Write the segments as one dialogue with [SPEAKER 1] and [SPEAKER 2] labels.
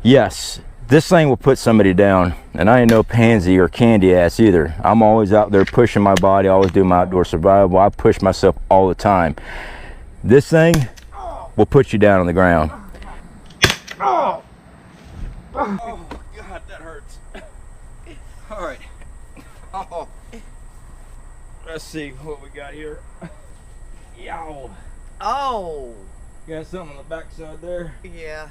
[SPEAKER 1] Yes, this thing will put somebody down, and I ain't no pansy or candy ass either. I'm always out there pushing my body, always do my outdoor survival. I push myself all the time. This thing will put you down on the ground. Oh, oh God, that hurts. All right. Oh. Let's see what we got here. Yow.
[SPEAKER 2] Oh.
[SPEAKER 1] Got something on the backside there.
[SPEAKER 2] Yeah.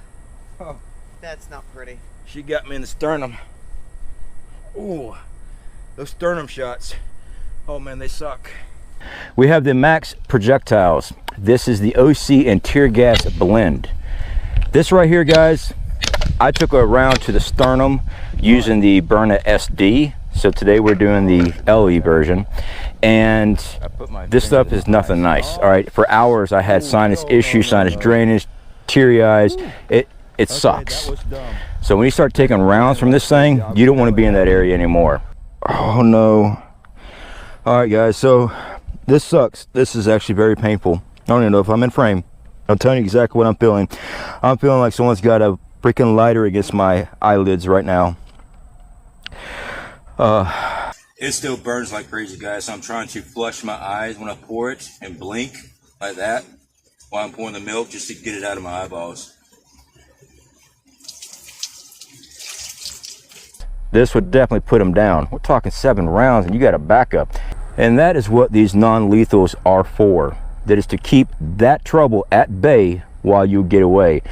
[SPEAKER 1] Oh.
[SPEAKER 2] That's not pretty.
[SPEAKER 1] She got me in the sternum. Ooh, those sternum shots. Oh man, they suck. We have the Max projectiles. This is the OC and tear gas blend. This right here, guys, I took a round to the sternum using the Byrna SD. So today we're doing the LE version, and this stuff is nothing nice. All right, for hours I had sinus issues, sinus drainage, teary eyes. It sucks. So when you start taking rounds from this thing, you don't want to be in that area anymore. Oh no. All right guys, so this sucks. This is actually very painful. I don't even know if I'm in frame. I'm telling you exactly what I'm feeling. I'm feeling like someone's got a freaking lighter against my eyelids right now. It still burns like crazy, guys, so I'm trying to flush my eyes when I pour it and blink like that while I'm pouring the milk just to get it out of my eyeballs. This would definitely put them down. We're talking 7 rounds and you got a backup. And that is what these non-lethals are for. That is to keep that trouble at bay while you get away.